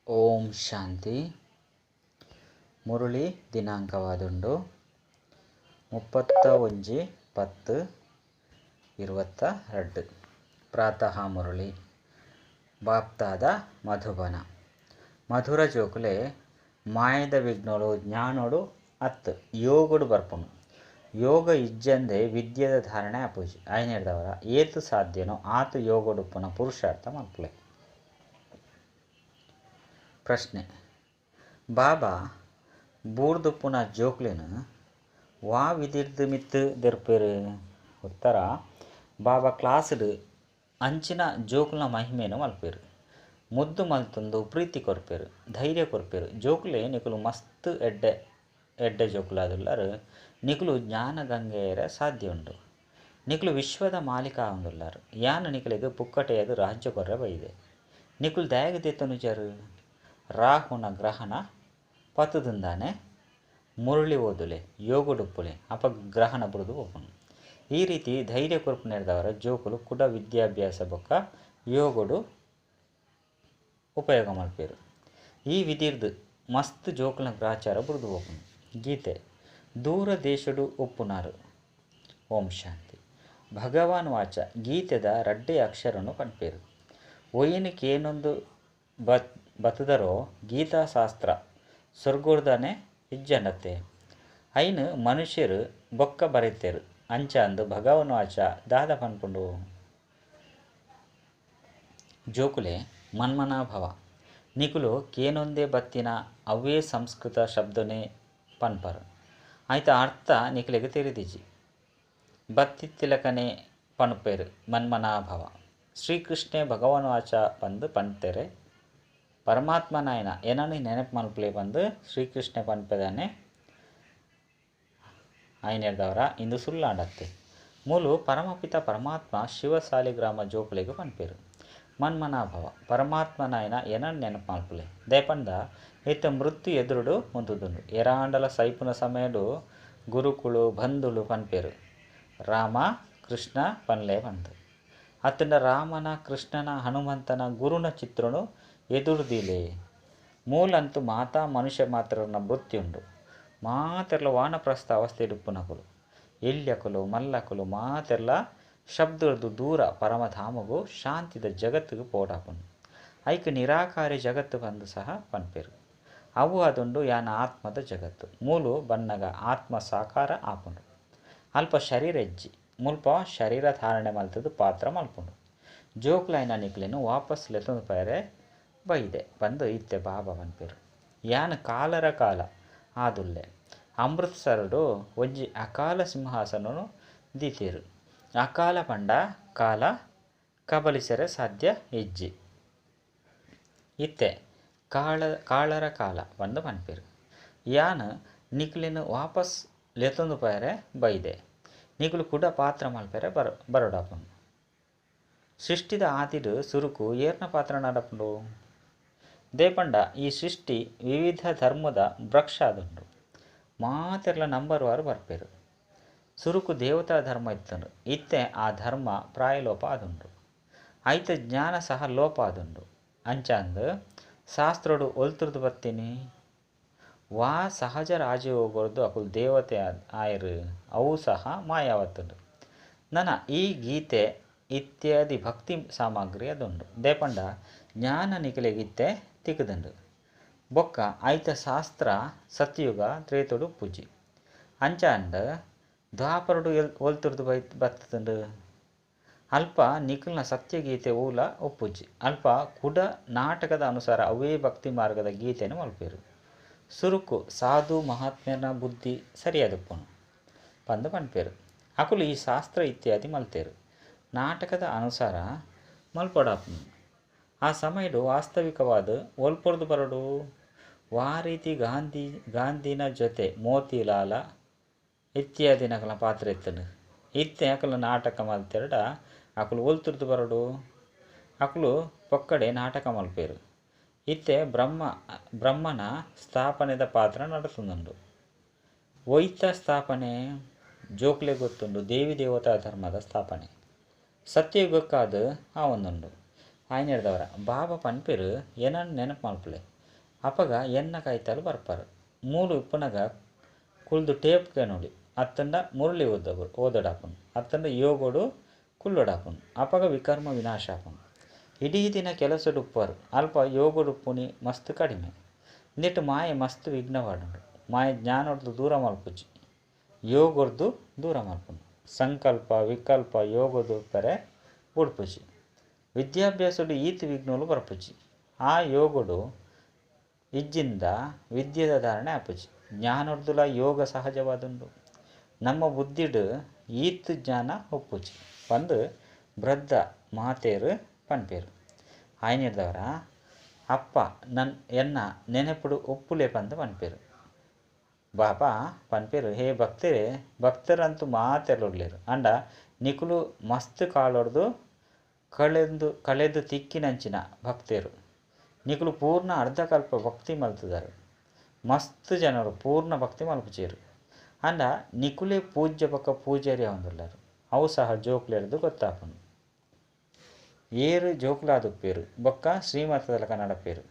ಓಂ ಶಾಂತಿ. ಮುರುಳಿ ದಿನಾಂಕವಾದುಂಡು 31/10/22. ಪ್ರಾತಃ ಮುರುಳಿ ಬಾಪ್ತಾದ ಮಧುಬನ. ಮಧುರ ಜೋಕುಲೆ ಮಾಯದ ವಿಘ್ನೋಳು ಜ್ಞಾನೋಡು ಅತ್ತು ಯೋಗುಡು ಬರ್ಪುನು. ಯೋಗ ಇಜ್ಜಂದೆ ವಿದ್ಯೆದ ಧಾರಣೆ ಆಪುಜಿ. ಐನೇರ್ದವರ ಏತು ಸಾಧ್ಯನೋ ಆತು ಯೋಗಡುಪ್ಪುನ ಪುರುಷಾರ್ಥ ಮಲ್ಪುಲೆ. ಪ್ರಶ್ನೆ: ಬಾಬಾ ಬೂರ್ದುಪ್ಪುನ ಜೋಕ್ಲೆನು ವಾ ವಿದಿರ್ದು ಮಿತ್ತು ದೆರ್ಪೇರು? ಉತ್ತರ: ಬಾಬಾ ಕ್ಲಾಸ್ಡ್ ಅಂಚಿನ ಜೋಕುಲ್ನ ಮಹಿಮೆನು ಮಲ್ಪೇರು. ಮುದ್ದು ಮಲ್ತೊಂದು ಪ್ರೀತಿ ಕೊರ್ಪೇರು, ಧೈರ್ಯ ಕೊರ್ಪೇರು. ಜೋಕುಲೆ ನಿಕುಲು ಮಸ್ತ್ ಎಡ್ಡೆ ಜೋಕುಲಾದುಲ್ಲಾರು. ನಿಕುಲು ಜ್ಞಾನ ಗಂಗೆಯರ ಸಾಧ್ಯ ಉಂಡು. ನಿಕುಲು ವಿಶ್ವದ ಮಾಲೀಕ ಆವೊಂದುಲ್ಲಾರು. ಯಾನು ನಿಕುಲೆಗ್ ಪುಕ್ಕಟೆಯದು ರಾಜ್ಯ ಕೊರ್ರೆ ಬೈದೆ. ನಿಕುಲು ದಯಗ್ ದೆತ್ತೊನುಜರು ರಾಹುನ ಗ್ರಹಣ ಪತ್ತುದಿಂದಾನೆ ಮುರುಳಿ ಓದುಲೆ ಯೋಗುಡುಪ್ಪುಲೆ ಅಪ ಗ್ರಹಣ ಬುರುದು ಒಪ್ಪುನು. ಈ ರೀತಿ ಧೈರ್ಯ ಕೊರ್ಪು ನೆರೆದವರ ಜೋಕುಲು ಕುಡ ವಿದ್ಯಾಭ್ಯಾಸ ಬೊಕ್ಕ ಯೋಗುಡು ಉಪಯೋಗ ಮಲ್ಪೇರು. ಈ ವಿಧಿರ್ದು ಮಸ್ತ್ ಜೋಕುಲ್ನ ಗ್ರಾಚಾರ ಬುರುದು ಒಪ್ಪುನು. ಗೀತೆ: ದೂರ ದೇಶಡು ಒಪ್ಪುನಾರು. ಓಂ ಶಾಂತಿ. ಭಗವಾನ್ ವಾಚ ಗೀತೆದ ರಡ್ಡೆ ಅಕ್ಷರನು ಪನ್ಪೇರು. ಒಯ್ಯನಿಗೆ ಏನೊಂದು ಬತ್ತದರೋ ಗೀತಾಶಾಸ್ತ್ರ ಸ್ವರ್ಗೋರ್ಧನೆ ಇಜ್ಜಂಡತೆ. ಐನು ಮನುಷ್ಯರು ಬೊಕ್ಕ ಬರೀತೇರು ಅಂಚ ಅಂದು ಭಗವಾನ್ ವಾಚ ದಾದ ಪನ್ಪುಂಡು. ಜೋಕುಲೆ ಮನ್ಮನಾಭವ. ನಿಕುಲು ಕೇನೊಂದೇ ಬತ್ತಿನ ಅವೇ ಸಂಸ್ಕೃತ ಶಬ್ದನೇ ಪನ್ಪರು. ಐತ ಅರ್ಥ ನಿಕುಲೆಗೆ ತೆರೆದಿಜಿ. ಬತ್ತಿತ್ತಿಲಕನೆ ಪನ್ಪೇರು ಮನ್ಮನಾಭವ. ಶ್ರೀಕೃಷ್ಣೇ ಭಗವಾನ್ ವಾಚ ಬಂದು ಪನ್ತೆರೆ ಪರಮಾತ್ಮನಾಯನ ಏನನ್ನು ನೆನಪು ಮಲ್ಪಲೆ ಬಂದು ಶ್ರೀಕೃಷ್ಣ ಪನ್ಪೆದಾನೆ ಐನೇರ್ದವರ ಇಂದು ಸುಳ್ಳಾಡತ್ತೆ. ಮೂಲು ಪರಮಪಿತ ಪರಮಾತ್ಮ ಶಿವ ಸಾಲಿಗ್ರಾಮ ಜೋಕುಲೆಗೆ ಪನ್ಪೇರು ಮನ್ಮನಾಭವ. ಪರಮಾತ್ಮನಾಯನ ಏನನ್ನು ನೆನಪು ಮಲ್ಪಲೆ ದೇಪಂದ ಇತ್ತ ಮೃತ್ಯು ಎದುರುಡು ಮುಂದುದುಂಡು. ಎರಾಂಡಲ ಸೈಪುನ ಸಮಯಡು ಗುರುಕುಳು ಬಂಧುಳು ಪನ್ಪೇರು ರಾಮ ಕೃಷ್ಣ ಪನ್ಲೆ ಬಂದು. ಅತ್ತಂಡ ರಾಮನ ಕೃಷ್ಣನ ಹನುಮಂತನ ಗುರುನ ಚಿತ್ರನು ಎದುರುದಿಲೆ. ಮೂಲಂತೂ ಮಾತಾ ಮನುಷ್ಯ ಮಾತ್ರನ ಮೃತ್ಯುಂಡು. ಮಾತೆರ್ಲ ವಾನಪ್ರಸ್ಥ ಅವಸ್ಥೆ ಇಡುಪ್ಪುನಕುಲು ಎಲ್ಯಕುಲು ಮಲ್ಲಕುಲು ಮಾತೆರ್ಲ ಶಬ್ದದ್ದು ದೂರ ಪರಮಧಾಮಗೂ ಶಾಂತಿದ ಜಗತ್ತಿಗೂ ಪೋಡಾಪುಂಡು. ಐಕ್ ನಿರಾಕಾರಿ ಜಗತ್ತು ಬಂದು ಸಹ ಪನ್ಪೇರು. ಅವು ಅದೊಂದು ಯಾನ ಆತ್ಮದ ಜಗತ್ತು. ಮೂಲು ಬನ್ನಗ ಆತ್ಮ ಸಾಕಾರ ಆಪುಂಡು. ಅಲ್ಪ ಶರೀರ ಎಜ್ಜಿ ಮುಲ್ಪ ಶರೀರ ಧಾರಣೆ ಮಲ್ತದ್ದು ಪಾತ್ರ ಮಲ್ಪುಂಡು. ಜೋಕ್ಲೈನ ನಿಕ್ಲೆನು ವಾಪಸ್ ಲೆತೊಂದು ಪೈರೆ ಬೈದೆ ಬಂದು ಇತ್ತೆ ಬಾಬಾ ಪನ್ಪೇರು. ಯಾನು ಕಾಲರ ಕಾಲ ಆದುಲ್ಲೆ ಅಮೃತ್ಸರಡು ಒಂಜಿ ಅಕಾಲ ಸಿಂಹಾಸನನು ದೀತೇರು. ಅಕಾಲ ಪಂಡ ಕಾಲ ಕಬಲಿಸರೆ ಸಾಧ್ಯ ಇಜ್ಜಿ. ಇತ್ತೆ ಕಾಳರ ಕಾಲ ಬಂದು ಪನ್ಪೇರು. ಯಾನು ನಿಕ್ಲೆನು ವಾಪಸ್ ಲೆತೊಂದು ಪೈರೆ ಬೈದೆ. ನಿಕುಲು ಕುಡ ಪಾತ್ರ ಮಲ್ಪೆರೆ ಬರೋಡಾಪುಂಡು. ಸೃಷ್ಟಿದ ಆದಿಡು ಸುರುಕು ಏರ್ನ ಪಾತ್ರ ನಡಪುಂಡು. ದೇಪಂಡ ಈ ಸೃಷ್ಟಿ ವಿವಿಧ ಧರ್ಮದ ವೃಕ್ಷ ಆದುಂಡು. ಮಾತೆರ್ಲ ನಂಬರ್ ವಾರು ಬರ್ಪೇರು. ಸುರುಕು ದೇವತಾ ಧರ್ಮ ಇತ್ತುಂಡು. ಇತ್ತೆ ಆ ಧರ್ಮ ಪ್ರಾಯಲೋಪ ಆದುಂಡು. ಐತ ಜ್ಞಾನ ಸಹ ಲೋಪ ಆದುಂಡು. ಅಂಚಾಂದು ಶಾಸ್ತ್ರಡು ಒಲ್ತುರ್ದು ಬರ್ತೀನಿ. ವಾ ಸಹಜ ರಾಜಯೋಗರ್ದು ಅಕುಲು ದೇವತೆ ಆಯರು ಅವು ಸಹ ಮಾಯಾವತ್ತುಂಡು. ನನ ಈ ಗೀತೆ ಇತ್ಯಾದಿ ಭಕ್ತಿ ಸಾಮಗ್ರಿ ಅದುಂಡು. ದೇಪಂಡ ಜ್ಞಾನ ನಿಕಲೆಗಿತ್ತೆ ತಿಕ್ಕದುಂಡು. ಬೊಕ್ಕ ಐತ ಶಾಸ್ತ್ರ ಸತ್ಯುಗ ತ್ರೇತುಡು ಪೂಜಿ. ಅಂಚಾಂಡ ದ್ವಾಪರಡು ಒಲ್ತುರ್ದು ಬತ್ತುಂಡು. ಅಲ್ಪ ನಿಖಲ್ನ ಸತ್ಯಗೀತೆ ಊಲ ಒಪ್ಪುಜಿ. ಅಲ್ಪ ಕುಡ ನಾಟಕದ ಅನುಸಾರ ಅವೇ ಭಕ್ತಿ ಮಾರ್ಗದ ಗೀತೆಯನ್ನು ಮಲ್ಪೇರು. ಸುರುಕು ಸಾಧು ಮಹಾತ್ಮ್ಯನ ಬುದ್ಧಿ ಸರಿಯಾದುಪ್ಪುನು ಬಂದು ಪನ್ಪೇರು. ಅಕುಲು ಈ ಶಾಸ್ತ್ರ ಇತ್ಯಾದಿ ಮಲ್ತೇರು. ನಾಟಕದ ಅನುಸಾರ ಮಲ್ಪೊಡಾಪುನು. ಆ ಸಮಯಡು ವಾಸ್ತವಿಕವಾದ ಒಲ್ಪೊರ್ದು ಬರಡು. ವಾ ರೀತಿ ಗಾಂಧಿನ ಜೊತೆ ಮೋತಿಲಾಲ ಇತ್ಯಾದಿ ನಕಲ ಪಾತ್ರ ಎತ್ತನು. ಇತ್ತೆ ಅಕಲು ನಾಟಕ ಮಲ್ತೆರಡ ಅಕುಲು ಒಲ್ತುರ್ದು ಬರಡು. ಅಕುಲು ಪೊಕ್ಕಡೆ ನಾಟಕ ಮಲ್ಪೇರು. ಇತ್ತೆ ಬ್ರಹ್ಮನ ಸ್ಥಾಪನೆದ ಪಾತ್ರ ನಡತುಂಡು. ಒಯ್ತ ಸ್ಥಾಪನೆ ಜೋಕ್ಲೆ ಗೊತ್ತುಂಡು. ದೇವಿ ದೇವತಾ ಧರ್ಮದ ಸ್ಥಾಪನೆ ಸತ್ಯಯುಗಕ್ಕಾದ ಆ ಒಂದುಂಡು. ಆಯ್ನೆಡ್ದವರ ಬಾಬಾ ಪನ್ಪೇರು ಏನನ್ನು ನೆನಪು ಮಲ್ಪಲೆ ಅಪಗ ಎನ್ನ ಕಾಯ್ತಾಲು ಬರ್ಪಾರು ಮೂಲು ಇಪ್ಪುನಗ ಕುಲ್ದು ಟೇಪ್ಗೆ ನೋಡಿ ಅತ್ತಂಡ ಮುರಳಿ ಓದಡಾಪುನು ಅತ್ತಂಡ ಯೋಗೋಡು ಕುಲ್ಲೊಡಾಪುನು ಅಪಗ ವಿಕರ್ಮ ವಿನಾಶ ಆಪುನು. ಇಡೀ ದಿನ ಕೆಲಸಡು ಉಪ್ಪರು ಅಲ್ಪ ಯೋಗೋಡು ಉಪ್ಪುನಿ ಮಸ್ತ್ ಕಡಿಮೆ ಇಂದಿಟ್ಟು ಮಾಯೆ ಮಸ್ತ್ ವಿಘ್ನವಾಡುಂಡು. ಮಾಯೆ ಜ್ಞಾನೊಡ್ದು ದೂರ ಮಲ್ಪುಜಿ ಯೋಗೊರ್ದು ದೂರ ಮಲ್ಪುನು. ಸಂಕಲ್ಪ ವಿಕಲ್ಪ ಯೋಗದು ಪೆರೆ ಉಡ್ಪುಜಿ ವಿದ್ಯಾಭ್ಯಾಸಡು ಈತ್ ವಿಘ್ನೋಲು ಬರ್ಪುಜಿ. ಆ ಯೋಗಡು ಇಜ್ಜಿಂದ ವಿದ್ಯೆದ ಧಾರಣೆ ಆಪುಜಿ. ಜ್ಞಾನೊಡ್ದುಲ ಯೋಗ ಸಹಜವಾದುಂಡು. ನಮ್ಮ ಬುದ್ಧಿಡು ಈತ್ ಜ್ಞಾನ ಒಪ್ಪುಜಿ ಪಂದು ಬೃದ್ಧ ಮಾತೇರು ಪನ್ಪೇರು. ಆಯ್ನಿಡ್ದವರ ಅಪ್ಪ ಎನ್ನ ನೆನಪುಡು ಒಪ್ಪುಲೆ ಪಂದು ಪನ್ಪೇರು. ಬಾಪಾ ಪನ್ಪೇರು ಹೇ ಭಕ್ತರೇ ಭಕ್ತರಂತೂ ಮಾತೆರೊಡ್ಲೇರು ಅಂಡ ನಿಕುಲು ಮಸ್ತ್ ಕಾಳೊಡ್ದು ಕಳೆದು ತಿಕ್ಕಿನಂಚಿನ ಭಕ್ತೇರು. ನಿಕುಲು ಪೂರ್ಣ ಅರ್ಧಕಲ್ಪ ಭಕ್ತಿ ಮಲ್ತುದರು. ಮಸ್ತ್ ಜನರು ಪೂರ್ಣ ಭಕ್ತಿ ಮಲ್ಪುಚೇರು ಅಂಡ ನಿಕುಲೇ ಪೂಜ್ಯ ಪಕ್ಕ ಪೂಜಾರಿ ಹೊಂದುಳ್ಳರು. ಅವು ಸಹ ಜೋಕ್ಲೆರ್ದು ಗೊತ್ತಾಪುನು. ಏರು ಜೋಕ್ಲಾದುಪ್ಪೇರು ಬೊಕ್ಕ ಶ್ರೀಮತದಲಕ ನಡಪೇರು.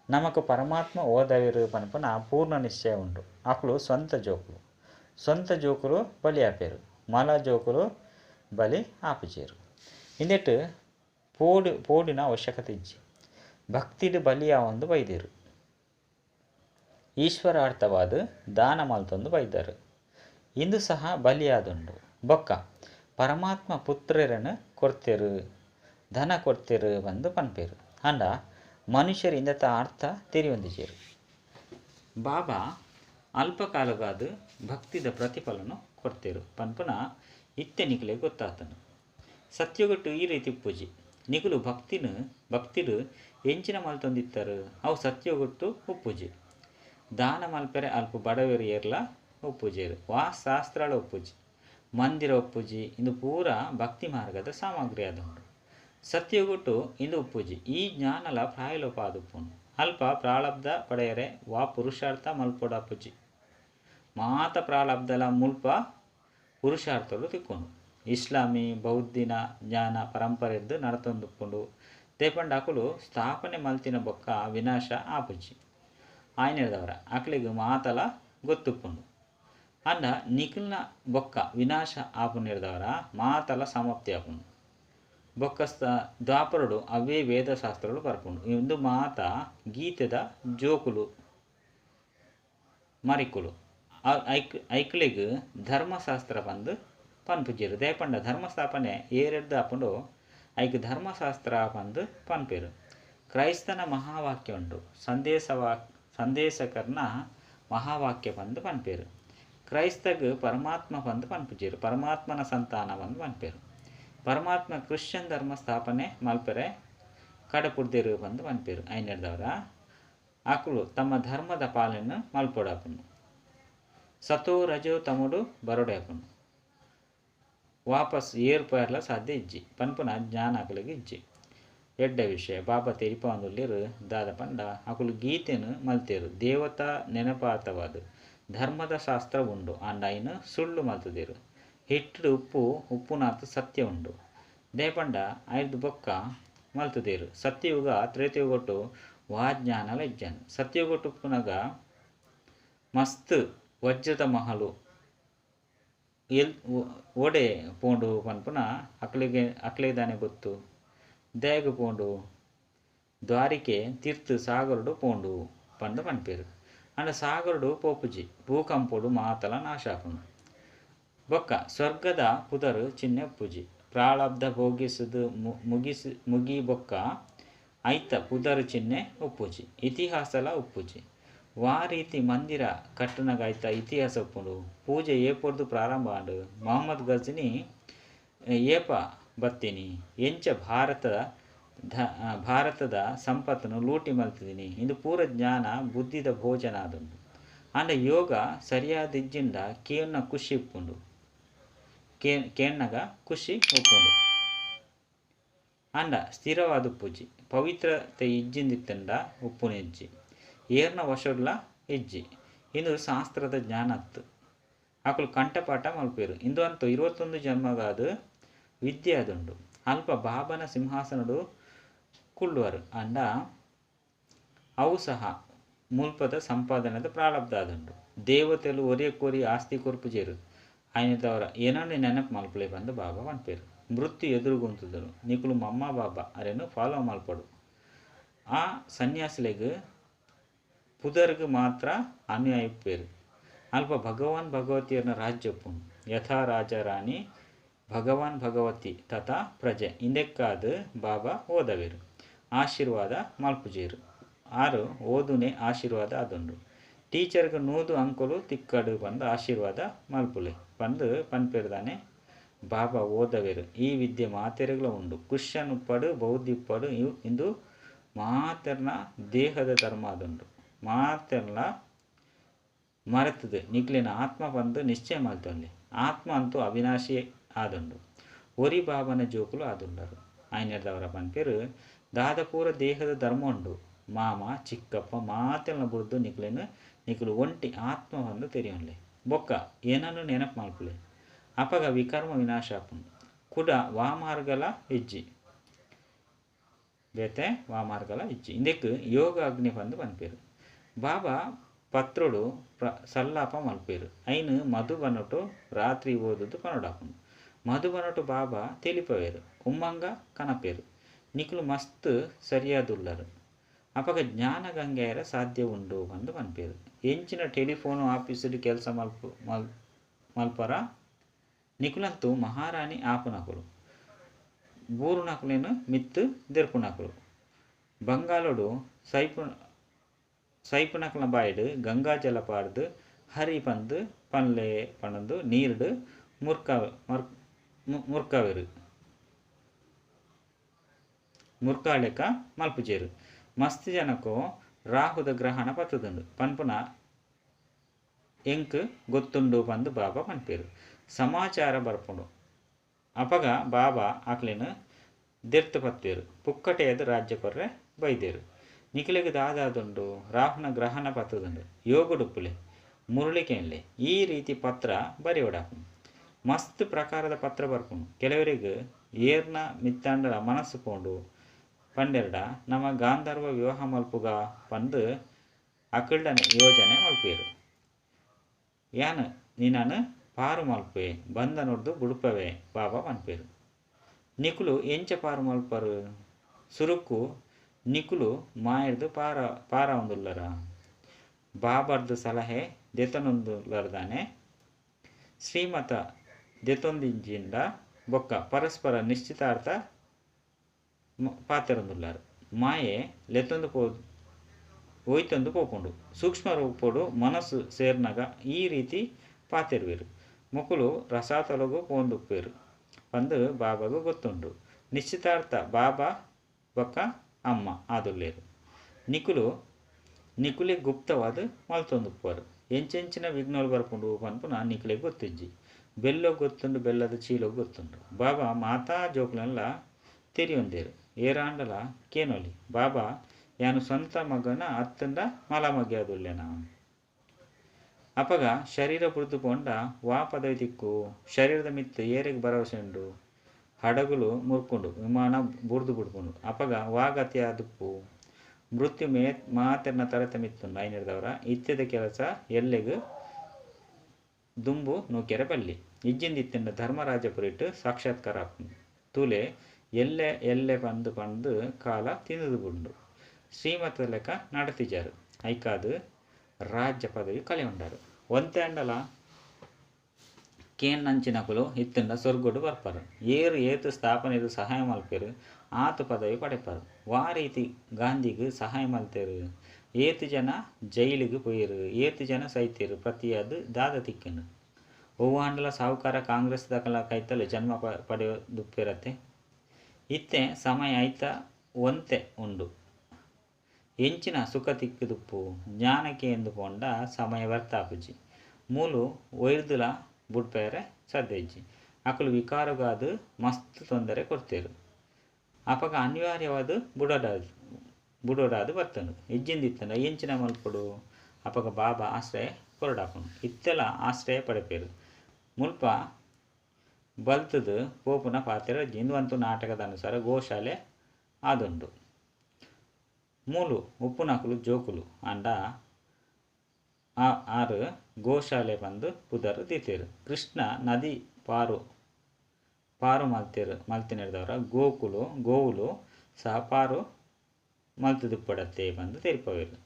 ನಮಕ್ ಪರಮಾತ್ಮ ಓದವೇರು ಪನ್ಪನ ಪೂರ್ಣ ನಿಶ್ಚಯ ಉಂಡು. ಅಕ್ಲು ಸ್ವಂತ ಜೋಕುಲು ಬಲಿ ಆಪೇರು ಮಲ ಜೋಕುಲು ಬಲಿ ಆಪುಚೇರು. ಇಂದೆಟ್ಟು ಪೋಡಿನ ಅವಶ್ಯಕತೆ ಇಜ್ಜಿ ಭಕ್ತಿಡು ಬಲಿಯ ಒಂದು ಬೈದೇರು. ಈಶ್ವರಾರ್ಥವಾದ ದಾನ ಮಲ್ತೊಂದು ಬೈದರು. ಇಂದು ಸಹ ಬಲಿಯಾದುಂಡು. ಬೊಕ್ಕ ಪರಮಾತ್ಮ ಪುತ್ರರನ್ನು ಕೊಡ್ತೇರು ಧನ ಕೊಡ್ತೇರು ಬಂದು ಪನ್ಪೇರು ಅಂಡ ಮನುಷ್ಯರು ಇಂದತ್ತ ಅರ್ಥ ತೆರಿಯೊಂದಿಜೇರು. ಬಾಬಾ ಅಲ್ಪಕಾಲಗಾದ ಭಕ್ತಿದ ಪ್ರತಿಫಲನು ಕೊಡ್ತೇರು ಪನ್ಪುನ ಇತ್ತೆ ನಿಕುಲೆ ಗೊತ್ತಾತನು. ಸತ್ಯಗೊಟ್ಟು ಈ ರೀತಿ ಪೂಜಿ ನಿಕುಲು ಭಕ್ತಿಡು ಎಂಚಿನ ಮಲ್ತೊಂದಿತ್ತರು ಅವು ಸತ್ಯಗೊಟ್ಟು ಉಪ್ಪುಜಿ. ದಾನ ಮಲ್ಪೆರೆ ಅಲ್ಪ ಬಡವೇರು ಏರ್ಲ ಒಪ್ಪುಜೇರು. ಶಾಸ್ತ್ರಾಳ ಒಪ್ಪುಜಿ ಮಂದಿರ ಒಪ್ಪುಜಿ ಇಂದು ಪೂರ ಭಕ್ತಿ ಮಾರ್ಗದ ಸಾಮಗ್ರಿ ಆದುಂಡು. ಸತ್ಯಗೊಟ್ಟು ಇಂದು ಉಪ್ಪುಜಿ ಈ ಜ್ಞಾನಲ ಪ್ರಾಯಲೋಪ ಆದುಪ್ಪುಂಡು. ಅಲ್ಪ ಪ್ರಾರಬ್ಧ ಪಡೆಯರೆ ಪುರುಷಾರ್ಥ ಮಲ್ಪೊಡಾಪುಜಿ ಮಾತ ಪ್ರಾರಬ್ಧಲ ಮುಲ್ಪ ಪುರುಷಾರ್ಥಲು ತಿಕ್ಕೊಂಡು ಇಸ್ಲಾಮಿ ಬೌದ್ಧಿನ ಜ್ಞಾನ ಪರಂಪರೆದ್ದು ನಡತೊಂದುಪ್ಪುಂಡು. ದೇಪಂಡ ಅಕುಲು ಸ್ಥಾಪನೆ ಮಲ್ತಿನ ಬೊಕ್ಕ ವಿನಾಶ ಆಪುಜಿ. ಆಯ್ನಿಡ್ದವರ ಅಕ್ಲಿಗೆ ಮಾತಲ ಗೊತ್ತುಪ್ಪುಂಡು ಅಂಡ ನಿಖಿಲ್ನ ಬೊಕ್ಕ ವಿನಾಶ ಆಪುನಿಡ್ದವರ ಮಾತಲ ಸಮಾಪ್ತಿ ಆಪುಂಡು. ಬೊಕ್ಕ ದ್ವಾಪರುಡು ಅವೇ ವೇದಶಾಸ್ತ್ರಗಳು ಬರ್ಪುಂಡು. ಇಂದು ಮಾತ ಗೀತೆದ ಜೋಕುಲು ಮರಿಕುಲು ಐಕ್ಲಿಗ್ ಧರ್ಮಶಾಸ್ತ್ರ ಬಂದು ಪನ್ಪುಜೇರು. ದೇಪಂಡ ಧರ್ಮಸ್ಥಾಪನೆ ಏರೆಡ್ದು ಆಪುಂಡು ಐಕ್ ಧರ್ಮಶಾಸ್ತ್ರ ಬಂದು ಪನ್ಪೇರು. ಕ್ರೈಸ್ತನ ಮಹಾವಾಕ್ಯ ಉಂಟು ಸಂದೇಶಕರ್ನ ಮಹಾವಾಕ್ಯ ಬಂದು ಪನ್ಪೇರು. ಕ್ರೈಸ್ತಗ್ ಪರಮಾತ್ಮ ಬಂದು ಪನ್ಪುಜೇರು. ಪರಮಾತ್ಮನ ಸಂತಾನ ಬಂದು ಪನ್ಪೇರು. ಪರಮಾತ್ಮ ಕ್ರಿಶ್ಚಿಯನ್ ಧರ್ಮ ಸ್ಥಾಪನೆ ಮಲ್ಪೆರೆ ಕಡಪುಡ್ದೇರು ಬಂದು ಪನ್ಪೇರು. ಐನೆಡ್ದವರ ಅಕುಲು ತಮ್ಮ ಧರ್ಮದ ಪಾಲನೆ ಮಲ್ಪೊಡಾಪುನು. ಸತೋ ರಜೋ ತಮುಡು ಬರೋಡಾಪುನು ವಾಪಸ್ ಏರ್ಪೇರ್ಲ ಸಾಧ್ಯ ಇಜ್ಜಿ ಪನ್ಪುನ ಜ್ಞಾನ ಅಕಲಿಗೆ ಇಜ್ಜಿ. ಎಡ್ಡ ವಿಷಯ ಬಾಬಾ ತೆರಿಪಾಂದುಲ್ಲಿರು ದಾದ ಪಂಡ ಅಕುಲು ಗೀತೆನು ಮಲ್ತೇರು. ದೇವತಾ ನೆನಪಾತವಾದ ಧರ್ಮದ ಶಾಸ್ತ್ರ ಉಂಡು ಅಂಡ ಐನು ಸುಳ್ಳು ಮಲ್ತದೇರು. ಹಿಟ್ಟು ಉಪ್ಪುನಾತು ಸತ್ಯ ಉಂಡು ದೇಪಂಡ ಐದು ಬೊಕ್ಕ ಮಲ್ತದೇರು. ಸತ್ಯಯುಗ ತ್ರೇತಯುಗೊಟ್ಟು ವಾಜ್ಞಾನಲ ಇಜ್ಜನು. ಸತ್ಯಯುಗೊಟ್ಟು ಉಪ್ಪುನಗ ಮಸ್ತ್ ವಜ್ರದ ಮಹಲು ಓಡೆ ಪೋಂಡು ಪನ್ಪುನ ಅಕ್ಲಿಗೆ ದಾನೆ ಗೊತ್ತು. ದೇಗ ಪೋಂಡು ದ್ವಾರಿಕೆ ತೀರ್ಥ ಸಾಗರುಡು ಪೋಂಡು ಪಂಡು ಪನ್ಪೇರು ಅಂಡ ಸಾಗರುಡು ಪೋಪುಜಿ ಭೂಕಂಪುಡು ಮಾತಲ ನಾಶ ಆಪುಂಡು. ಬೊಕ್ಕ ಸ್ವರ್ಗದ ಪುದರು ಚಿಹ್ನೆ ಉಪ್ಪುಜಿ ಪ್ರಾರಬ್ಧ ಭೋಗಿಸುದು ಮುಗಿ ಬೊಕ್ಕ ಐತ ಪುದರು ಚಿಹ್ನೆ ಉಪ್ಪುಜಿ ಇತಿಹಾಸಲ ಉಪ್ಪುಜಿ. ರೀತಿ ಮಂದಿರ ಕಟ್ಟನಗಾಯ್ತ ಇತಿಹಾಸ ಉಪ್ಪುಂಡು. ಪೂಜೆ ಏಪೊರ್ದು ಪ್ರಾರಂಭ ಆಂಡು ಮೊಹಮ್ಮದ್ ಗಜ್ನಿ ಏಪ ಬತ್ತಿನಿ ಎಂಚ ಭಾರತದ ಸಂಪತ್ತನ್ನು ಲೂಟಿ ಮಲ್ತಿದ್ದೀನಿ ಇಂದು ಪೂರ ಜ್ಞಾನ ಬುದ್ಧಿದ ಭೋಜನ ಆದುಂಡು ಅಂಡ ಯೋಗ ಸರಿಯಾದಿಜ್ಜಿಂಡ ಕೇನ್ನ ಖುಷಿ ಉಪ್ಪುಂಡು. ಕೇನ್ನಗ ಖುಷಿ ಉಪ್ಪುಂಡು ಅಂಡ ಸ್ಥಿರವಾದ ಉಪ್ಪುಜಿ ಪವಿತ್ರತೆ ಇಜ್ಜಿಂದಿತ್ತಂಡ ಉಪ್ಪುನಿಜ್ಜಿ ಏರ್ನ ವಶಡ್ಲ ಇಜ್ಜಿ. ಇಂದು ಶಾಸ್ತ್ರದ ಜ್ಞಾನತ್ತು ಅಕುಲು ಕಂಠಪಾಠ ಮಲ್ಪೇರು. ಇಂದು ಅಂತೂ 21 ಜನ್ಮಗಾದ ವಿದ್ಯೆ ಅದುಂಡು. ಅಲ್ಪ ಬಾಬನ ಸಿಂಹಾಸನಡು ಕುಳ್ಳುವರು ಅಂಡ ಅವು ಸಹ ಮುಲ್ಪದ ಸಂಪಾದನೆದ ಪ್ರಾರಬ್ಧ ಆದುಂಡು. ದೇವತೆಲು ಒರಿಯ ಕೋರಿ ಆಸ್ತಿ ಕೊರ್ಪು ಜೇರು ಆಯ್ನದವರ ಏನನ್ನು ನೆನಪು ಮಲ್ಪಲೆ ಬಂದು ಬಾಬಾ ಪನ್ಪೇರು. ಮೃತ್ಯು ಎದುರುಗೊಂತುದರು ನಿಕುಲು ಮಮ್ಮ ಬಾಬಾ ಅರೆನು ಫಾಲೋ ಮಲ್ಪಡು. ಆ ಸನ್ಯಾಸಿಲೆಗ್ ಪುದರ್ಗ್ ಮಾತ್ರ ಅನ್ಯಾಯಪ್ಪೇರು. ಅಲ್ಪ ಭಗವಾನ್ ಭಗವತಿಯರನ್ನ ರಾಜ್ಯಪ್ಪುಂಡು. ಯಥಾ ರಾಜ ರಾಣಿ ಭಗವಾನ್ ಭಗವತಿ ತಥಾ ಪ್ರಜೆ ಇಂದೆಕ್ಕಾದು ಬಾಬಾ ಓದವೇರು. ಆಶೀರ್ವಾದ ಮಲ್ಪುಜೇರು. ಆರು ಓದುನೆ ಆಶೀರ್ವಾದ ಆದುಂಡು. ಟೀಚರ್ಗೆ ನೂದು ಅಂಕುಲು ತಿಕ್ಕಡು ಬಂದು ಆಶೀರ್ವಾದ ಮಲ್ಪುಲೆ ಬಂದು ಪನ್ಪೇರ್ದಾನೆ ಬಾಬಾ ಓದವೇರು. ಈ ವಿದ್ಯೆ ಮಾತೆರೆಗಳ ಉಂಡು. ಕುಶನ್ ಉಪ್ಪಡು ಬೌದ್ಧಿ ಉಪ್ಪಡು ಇಂದು ಮಾತೆರ್ನ ದೇಹದ ಧರ್ಮ ಆದುಂಡು. ಮಾತೆರ್ನ ಮರೆತದು ನಿಕ್ಲಿನ ಆತ್ಮ ಬಂದು ನಿಶ್ಚಯ ಮಲ್ತೊಂಡೆ. ಆತ್ಮ ಅಂತೂ ಅವಿನಾಶಿ ಆದುಂಡು. ಒರಿ ಬಾಬನ ಜೋಕುಲು ಆದುಂಡರು. ಆಯ್ನೆಡ್ದವರ ಪನ್ಪೇರು ದಾದಪೂರ ದೇಹದ ಧರ್ಮ ಉಂಡು. ಮಾಮ ಚಿಕ್ಕಪ್ಪ ಮಾತೆಲ್ನ ಬುಡ್ದು ನಿಕುಲು ಒಂಟಿ ಆತ್ಮ ಬಂದು ತೆರೆಯೊನ್ಲೆ ಬೊಕ್ಕ ಏನನ್ನು ನೆನಪು ಮಲ್ಪುಲೆ. ಅಪಗ ವಿಕರ್ಮ ವಿನಾಶ ಆಪುಂಡು. ಕುಡ ವಾಮಾರ್ಗಲ ಹೆಜ್ಜಿ ಬೇತೆ ವಾಮಾರ್ಗಲ ಹೆಜ್ಜಿ ಇಂದೆಕ್ ಯೋಗ ಅಗ್ನಿ ಬಂದು ಪನ್ಪೇರು. ಬಾಬಾ ಪತ್ರುಡು ಸಲ್ಲಾಪ ಮಲ್ಪೇರು. ಐನು ಮಧು ಬನ್ನೊಟ್ಟು ರಾತ್ರಿ ಓದುದು ಪನೊಡಾಪುಂಡು. ಮಧು ಬನ್ನೊಟ್ಟು ಬಾಬಾ ತೆಲಿಪವೇರು. ಉಮ್ಮಂಗ ಕನಪೇರು. ನಿಕುಲು ಮಸ್ತ್ ಸರಿಯಾದುಳ್ಳರು. ಅಪಗ ಜ್ಞಾನ ಗಂಗೆಯರ ಸಾಧ್ಯ ಉಂಡು ಬಂದು ಪನ್ಪೇರು. ಎಂಚಿನ ಟೆಲಿಫೋನು ಆಫೀಸು ಕೆಲಸ ಮಲ್ಪರ ನಿಕುಲಂತೂ ಮಹಾರಾಣಿ ಆಪುನಕುಲು. ಬೂರು ನಕಲೇನು ಮಿತ್ತು ದೆರ್ಪುನಕುಲು. ಬಂಗಾಲೋಡು ಸೈಪುನಕಲ ಬಾಯ್ಡು ಗಂಗಾ ಜಲ ಪಾಡ್ದು ಹರಿ ಪಂದು ಪನ್ಲೆ ಪಣದು ನೀರ್ಡು ಮುರ್ಕಾವೆರು ಮುರ್ಕಾಳೆಕ ಮಲ್ಪುಜೇರು. ಮಸ್ತ್ ಜನಕ್ಕೂ ರಾಹುದ ಗ್ರಹಣ ಪತ್ತದುಂಡು ಪನ್ಪುನ ಎಂಕ್ ಗೊತ್ತುಂಡು ಬಂದು ಬಾಬಾ ಪನ್ಪೇರು. ಸಮಾಚಾರ ಬರ್ಪುಂಡು. ಅಪಗ ಬಾಬಾ ಆಕ್ಲೇನು ದೆರ್ತು ಪತ್ವೇರು. ಪುಕ್ಕಟೆಯದು ರಾಜ್ಯ ಕೊರ್ರೆ ಬೈದೇರು. ನಿಖಿಲಿಗೆ ದಾದಾದುಂಡು ರಾಹುನ ಗ್ರಹಣ ಪತ್ತದುಂಡು. ಯೋಗುಡುಪ್ಪುಲೆ ಮುರುಳಿಕೆನ್ಲೆ ಈ ರೀತಿ ಪತ್ರ ಬರೆಯೋಡಾಪುಂಡು. ಮಸ್ತ್ ಪ್ರಕಾರದ ಪತ್ರ ಬರ್ಪುಂಡು. ಕೆಲವರಿಗೆ ಏರ್ನ ಮಿತ್ತಾಂಡಲ ಮನಸ್ಸು ಪೋಂಡು ಪಂಡೆರ್ಡ ನಮ್ಮ ಗಾಂಧರ್ವ ವಿವಾಹ ಮಲ್ಪುಗ ಪಂದು ಅಕಲ್ಡನೆ ಯೋಜನೆ ಮಲ್ಪೇರು. ಯಾನು ನೀನಾನು ಪಾರು ಮಲ್ಪೆ ಬಂದ ನೋಡ್ದು ಬುಡುಪವೆ ಬಾಬಾ ಪನ್ಪೇರು. ನಿಕುಲು ಎಂಚ ಪಾರು ಮಲ್ಪರು ಸುರುಕು ನಿಕುಲು ಮಾಯರ್ದು ಪಾರ ಒಂದುಲ್ಲರ. ಬಾಬರ್ದು ಸಲಹೆ ದೆತನೊಂದುಲ್ಲರ್ದಾನೆ ಶ್ರೀಮತ ದೆತೊಂದಿಂಜಿಂದ ಬೊಕ್ಕ ಪರಸ್ಪರ ನಿಶ್ಚಿತಾರ್ಥ ಪಾತೆರೊಂದುಲ್ಲಾರು. ಮಾಯೆ ಲೆತ್ತೊಂದು ಒಯ್ತೊಂದು ಪೋಪುಂಡು. ಸೂಕ್ಷ್ಮ ರೂಪೋಡು ಮನಸ್ಸು ಸೇರ್ನಾಗ ಈ ರೀತಿ ಪಾತೆರ್ವೇರು. ಮುಕುಲು ರಸಾತೊಲಗು ಪೋಂದುಪ್ಪೇರು ಪಂದು ಬಾಬಾಗೂ ಗೊತ್ತುಂಡು. ನಿಶ್ಚಿತಾರ್ಥ ಬಾಬಾ ಬೊಕ್ಕ ಅಮ್ಮ ಆದುಲ್ಲೇರು. ನಿಕುಲೆ ಗುಪ್ತವಾದ ಮಲ್ತೊಂದುಪ್ಪರು. ಎಂಚೆಂಚಿನ ವಿಘ್ನೋಲು ಬರ್ಪುಂಡು ಪನ್ಪುನ ನಿಕುಲೆ ಗೊತ್ತಿಜ್ಜಿ. ಬೆಲ್ಲೋ ಗೊತ್ತುಂಡು ಬೆಲ್ಲದ ಚೀಲೋ ಗೊತ್ತುಂಡು. ಬಾಬಾ ಮಾತಾ ಜೋಕ್ಲೆಲ್ಲ ತೆರಿಯೊಂದೇರು. ಏರಾಂಡಲ ಕೇನೊಲಿ ಬಾಬಾ ಯಾನು ಸ್ವಂತ ಮಗನ ಅತ್ತಂಡ ಮಲ ಮಗ್ಯಾದುಲ್ಲೆನ. ಅಪಗ ಶರೀರ ಬುಡ್ದು ಪೋಂಡ ವಾ ಪದವಿ ತಿಕ್ಕು. ಶರೀರದ ಮಿತ್ತು ಏರೆಗೆ ಭರವಸೆ ಉಂಡು. ಹಡಗುಲು ಮುರ್ಕುಂಡು ವಿಮಾನ ಬುಡ್ದು ಬಿಡ್ಪುಂಡು. ಅಪಗ ವಾಗತಿ ಆದುಪ್ಪು. ಮೃತ್ಯು ಮಾತೆರ್ನ ತರತ ಮಿತ್ತುಂಡು. ಐನಿಡ್ದವರ ಇತ್ಯದ ಕೆಲಸ ಎಲ್ಲೆಗೂ ದುಂಬು ನೂಕೆರೆ ಬಲ್ಲಿ. ಇಜ್ಜಿಂದಿತ್ತಿಂಡ ಧರ್ಮರಾಜಪುರಿಟ್ಟು ಸಾಕ್ಷಾತ್ಕಾರ ಆಪುಂಡು. ತೂಲೆ ಎಲ್ಲೆ ಪಂದು ಕಾಲ ತಿಂದು ಬುಂಡು. ಶ್ರೀಮತ ಲೆಕ್ಕ ನಡತಿಜಾರು. ಐಕಾದು ರಾಜ್ಯ ಪದವಿ ಕಲೆ ಉಂಡಾರು. ಒಂತೆ ಅಂಡಲ ಕೇನ್ನಂಚಿನಕುಲು ಇತ್ತುಂಡ ಸೊರ್ಗೊಡು ಬರ್ಪರು. ಏತು ಸ್ಥಾಪನೆದು ಸಹಾಯ ಮಲ್ಪೇರು ಆತು ಪದವಿ ಪಡೆಪರು. ವಾ ರೀತಿ ಗಾಂಧಿಗೂ ಸಹಾಯ ಮಲ್ತೇರು. ಏತು ಜನ ಜೈಲಿಗೆ ಪೋಯಿರು. ಏತು ಜನ ಸೈತೇರು ಪ್ರತಿಯದು ದಾದ ತಿಕ್ಕನು. ಒವ್ವಾಂಡಲ ಸಾಹುಕಾರ ಕಾಂಗ್ರೆಸ್ ದಕಲ ಕೈತಲು ಜನ್ಮ ಪಡೆಯೋದುಪ್ಪೇರತ್ತೆ. ಇತ್ತೆ ಸಮಯ ಐತ ಒಂತೆ ಉಂಡು. ಎಂಚಿನ ಸುಖ ತಿಕ್ಕುದುಪ್ಪು ಜ್ಞಾನಕ್ಕೆ ಎಂದು ಪೋಂಡ ಸಮಯ ವ್ಯರ್ಥಾಪುಜಿ. ಮೂಲು ಒಯ್ದುಲ ಬುಡ್ಪೇರೆ ಸದ್ದೆಜ್ಜಿ. ಅಕಲು ವಿಕಾರಗಾದು ಮಸ್ತ್ ತೊಂದರೆ ಕೊಡ್ತೇರು. ಅಪಗ ಅನಿವಾರ್ಯವಾದ ಬುಡೋಡಾದು ಬರ್ತನು. ಇಜ್ಜಿಂದಿತ್ತಂಡ ಎಂಚಿನ ಮಲ್ಪಡು. ಅಪಗ ಬಾಬಾ ಆಶ್ರಯ ಕೊರಡಾಪುಂಡು. ಇತ್ತೆಲ್ಲ ಆಶ್ರಯ ಪಡೆಪೇರು. ಮುಲ್ಪ ಬಲ್ತದು ಪೋಪುನ ಪಾತೆರ ಇಂದುವಂತೂ ನಾಟಕದ ಅನುಸಾರ ಗೋಶಾಲೆ ಆದುಂಡು. ಮೂಲು ಉಪ್ಪುನಕಲು ಜೋಕುಲು ಅಂಡ ಆರು ಗೋಶಾಲೆ ಬಂದು ಪುದರು ದೀತೇರು. ಕೃಷ್ಣ ನದಿ ಪಾರು ಮಲ್ತಿನಿಡ್ದವರ ಗೋವುಲು ಸಹ ಪಾರು ಮಲ್ತುದುಪ್ಪಡತ್ತೆ ಬಂದು ತೆರಿಪವೇರು.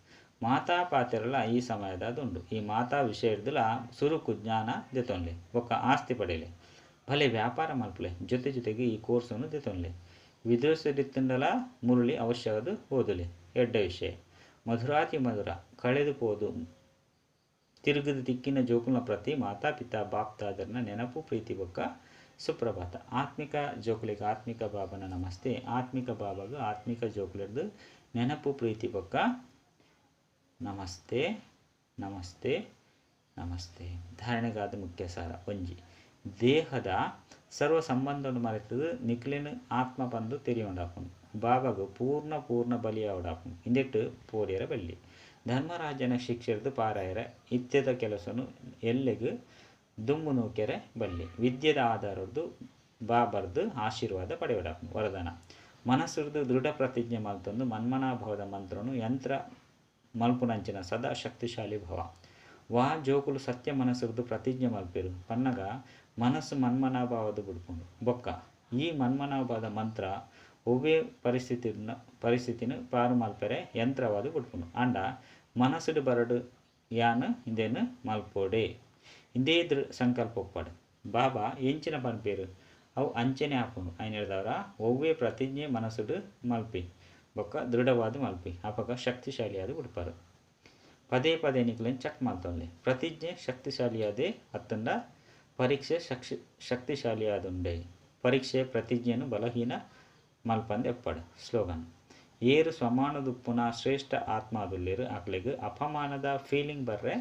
ಮಾತಾ ಪಾತೆರಲ ಈ ಸಮಯದ ದುಂಡು. ಈ ಮಾತಾ ವಿಷಯ ಹಿಡ್ದುಲ ಸುರುಕು ಜ್ಞಾನ ದೆತೊನ್ಲೆ ಬೊಕ್ಕ ಆಸ್ತಿ ಪಡೆಯಲೆ ಭಲೆ ವ್ಯಾಪಾರ ಮಲ್ಪಲೆ ಜೊತೆಗೆ ಈ ಕೋರ್ಸನ್ನು ದೆತೊನ್ಲೆ ವಿದೇಶದಿತ್ತಂಡಲ ಮುರುಳಿ ಅವಶ್ಯಕದು ಓದುಲೆ ಎಡ್ಡ ವಿಷಯ ಮಧುರಾತಿ ಮಧುರ ಕಳೆದು ಪೋದು ತಿರುಗದ ದಿಕ್ಕಿನ ಜೋಕುಲ್ನ ಪ್ರತಿ ಮಾತಾ ಪಿತಾ ಬಾಪ್ತಾದರ್ನ ನೆನಪು ಪ್ರೀತಿ ಬೊಕ್ಕ ಸುಪ್ರಭಾತ. ಆತ್ಮಿಕ ಜೋಕುಲಿಗೆ ಆತ್ಮಿಕ ಬಾಬನ ನಮಸ್ತೆ. ಆತ್ಮಿಕ ಬಾಬಾಗ ಆತ್ಮಿಕ ಜೋಕುಲಿಡ್ದು ನೆನಪು ಪ್ರೀತಿ ಬೊಕ್ಕ ನಮಸ್ತೆ ನಮಸ್ತೆ ನಮಸ್ತೆ. ಧಾರಣೆಗಾದ ಮುಖ್ಯ ಸಾರ ಒಂಜಿ ದೇಹದ ಸರ್ವ ಸಂಬಂಧವನ್ನು ಮರೆತದು ನಿಕ್ಲಿನ ಆತ್ಮ ಬಂದು ತೆರಿಯುಂಡಾಪುಂಡು. ಬಾಬಾಗು ಪೂರ್ಣ ಬಲಿಯಾವಡಾಪುಂಡು ಇಂದೆಟ್ಟು ಪೋರಿಯರ ಬಲ್ಲಿ. ಧರ್ಮರಾಜನ ಶಿಕ್ಷೆರ್ದು ಪಾರಾಯರ ಇತ್ಯದ ಕೆಲಸನು ಎಲ್ಲಿಗೂ ದುಮ್ಮು ನೂಕೆರೆ ಬಲ್ಲಿ. ವಿದ್ಯೆದ ಆಧಾರದ್ದು ಬಾಬರ್ದು ಆಶೀರ್ವಾದ ಪಡೆಯಡಾಪುಂಡು ವರದಾನ. ಮನಸ್ಸುರ್ದು ದೃಢ ಪ್ರತಿಜ್ಞೆ ಮಲ್ತೊಂದು ಮನ್ಮನಾಭವದ ಮಂತ್ರನು ಯಂತ್ರ ಮಲ್ಪುನಂಚಿನ ಸದಾ ಶಕ್ತಿಶಾಲಿ ಭವ. ವಾ ಜೋಕುಲು ಸತ್ಯ ಮನಸ್ಸುರ್ದು ಪ್ರತಿಜ್ಞೆ ಮಲ್ಪೆರು ಪನ್ನಗ ಮನಸ್ಸು ಮನ್ಮನಾಭಾವದ ಬಿಡ್ಪುಂಡು ಬೊಕ್ಕ ಈ ಮನ್ಮನಾಭಾವದ ಮಂತ್ರ ಒವ್ವೇ ಪರಿಸ್ಥಿತಿನ ಪಾರು ಮಲ್ಪೆರೆ ಯಂತ್ರವಾದ ಬಿಡ್ಪುಂಡು ಅಂಡ ಮನಸ್ಸುಡು ಬರಡು ಯಾನು ಇಂದೇನು ಮಲ್ಪೋಡೆ ಇಂದೇ ಸಂಕಲ್ಪ ಒಪ್ಪಡು. ಬಾಬಾ ಎಂಚಿನ ಪನ್ಪೇರು ಅವು ಅಂಚನೆ ಹಾಪುಂಡು ఆయన ಹೇಳಿದವರ ಒವ್ವೇ ಪ್ರತಿಜ್ಞೆ ಮನಸ್ಸುಡು ಮಲ್ಪಿ ಬೊಕ್ಕ ದೃಢವಾದ ಮಲ್ಪಿ ಅಪಗ ಶಕ್ತಿಶಾಲಿಯಾದ ಬಿಡ್ಪಾರು. ಪದೇ ನಿಕ್ಲೆನ್ ಚೆಕ್ ಮಾಡ್ತೊಂಡೆ ಪ್ರತಿಜ್ಞೆ ಶಕ್ತಿಶಾಲಿಯಾದೆ ಅತ್ತಂಡ ಪರೀಕ್ಷೆ ಶಕ್ತಿಶಾಲಿಯಾದುಂಡೆ. ಪರೀಕ್ಷೆ ಪ್ರತಿಜ್ಞೆಯನ್ನು ಬಲಹೀನ ಮಲ್ಪಂದು ಎಪ್ಪಡು. ಸ್ಲೋಗನ್ ಏರು ಸ್ವಮಾನದುಪ್ಪುನ ಶ್ರೇಷ್ಠ ಆತ್ಮಾದುಲ್ಲೇರು ಅಕ್ಲೆಗ್ ಅಪಮಾನದ ಫೀಲಿಂಗ್ ಬರ್ರೆ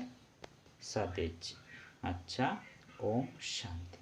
ಸತೇಜ್. ಅಚ್ಚ ಓಂ ಶಾಂತಿ.